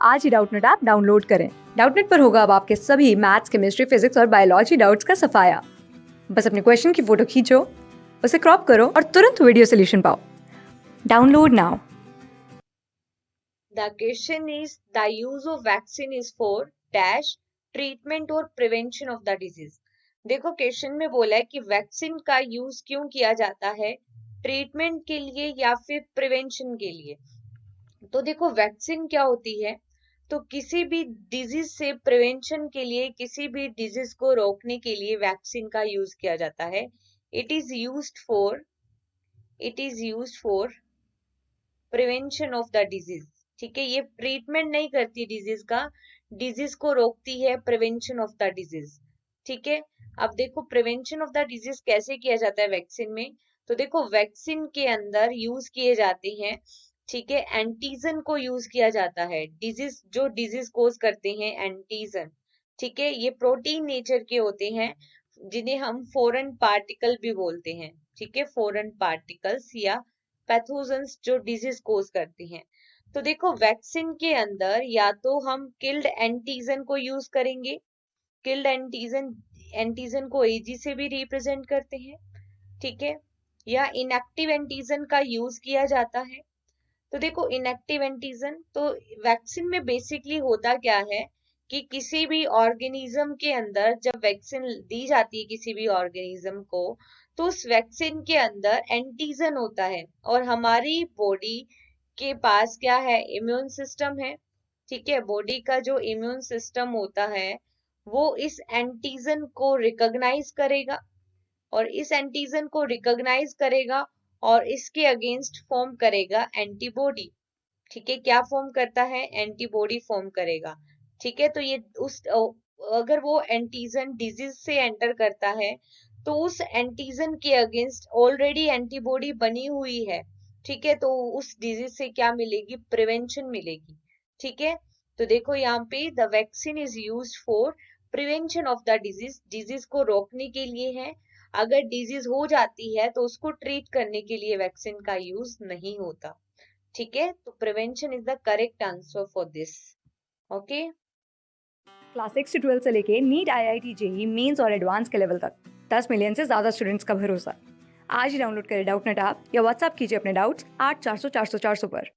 आज ही Doubtnut app download करें। Doubtnut पर होगा अब आपके सभी मैथ्स, केमिस्ट्री, फिजिक्स और बायोलॉजी डाउट्स का सफाया। बस अपने क्वेश्चन की फोटो खींचो, उसे क्रॉप करो और तुरंत वीडियो सोल्यूशन पाओ। Download now. The question is the use of vaccine is for dash treatment or prevention of the disease। देखो क्वेश्चन में बोला है कि वैक्सीन का यूज क्यों किया जाता है, ट्रीटमेंट के लिए या फिर प्रिवेंशन के लिए। तो देखो वैक्सीन क्या होती है, तो किसी भी डिजीज से प्रिवेंशन के लिए, किसी भी डिजीज को रोकने के लिए वैक्सीन का यूज किया जाता है। It is used for prevention of the disease. ठीक है, ये ट्रीटमेंट नहीं करती डिजीज का, डिजीज को रोकती है, प्रिवेंशन ऑफ द डिजीज। ठीक है, अब देखो प्रिवेंशन ऑफ द डिजीज कैसे किया जाता है वैक्सीन में। तो देखो वैक्सीन के अंदर यूज किए जाते हैं, ठीक है, एंटीजन को यूज किया जाता है। डिजीज कोज करते हैं एंटीजन। ठीक है, ये प्रोटीन नेचर के होते हैं जिन्हें हम फॉरेन पार्टिकल भी बोलते हैं। ठीक है, फॉरेन पार्टिकल्स या पैथोजेंस जो डिजीज कोज करते हैं। तो देखो वैक्सीन के अंदर या तो हम किल्ड एंटीजन को यूज करेंगे, किल्ड एंटीजन को एजी से भी रिप्रेजेंट करते हैं। ठीक है, या इनएक्टिव एंटीजन का यूज किया जाता है। तो देखो इनएक्टिव एंटीजन, तो वैक्सीन में बेसिकली होता क्या है कि किसी भी ऑर्गेनिज्म के अंदर जब वैक्सीन दी जाती है किसी भी ऑर्गेनिज्म को, तो उस वैक्सीन के अंदर एंटीजन होता है और हमारी बॉडी के पास क्या है, इम्यून सिस्टम है। ठीक है, बॉडी का जो इम्यून सिस्टम होता है वो इस एंटीजन को रिकॉग्नाइज करेगा और इस एंटीजन को रिकॉग्नाइज करेगा और इसके अगेंस्ट फॉर्म करेगा एंटीबॉडी। ठीक है, क्या फॉर्म करता है, एंटीबॉडी फॉर्म करेगा। ठीक है, तो ये उस अगर वो एंटीजन डिजीज से एंटर करता है तो उस एंटीजन के अगेंस्ट ऑलरेडी एंटीबॉडी बनी हुई है। ठीक है, तो उस डिजीज से क्या मिलेगी, प्रिवेंशन मिलेगी। ठीक है, तो देखो यहाँ पे the vaccine is used for prevention of the disease, disease को रोकने के लिए है। अगर डिजीज हो जाती है तो उसको ट्रीट करने के लिए वैक्सीन का यूज नहीं होता। ठीक है, तो prevention is the correct answer for this. Okay, class 6 से 12 से लेके नीट, IIT, जेई मेंस और एडवांस के लेवल तक 10 मिलियन से ज्यादा स्टूडेंट्स का भरोसा। आज ही डाउनलोड करें डाउटनेट ऐप या व्हाट्सएप कीजिए अपने डाउट्स 8400 400 400 पर।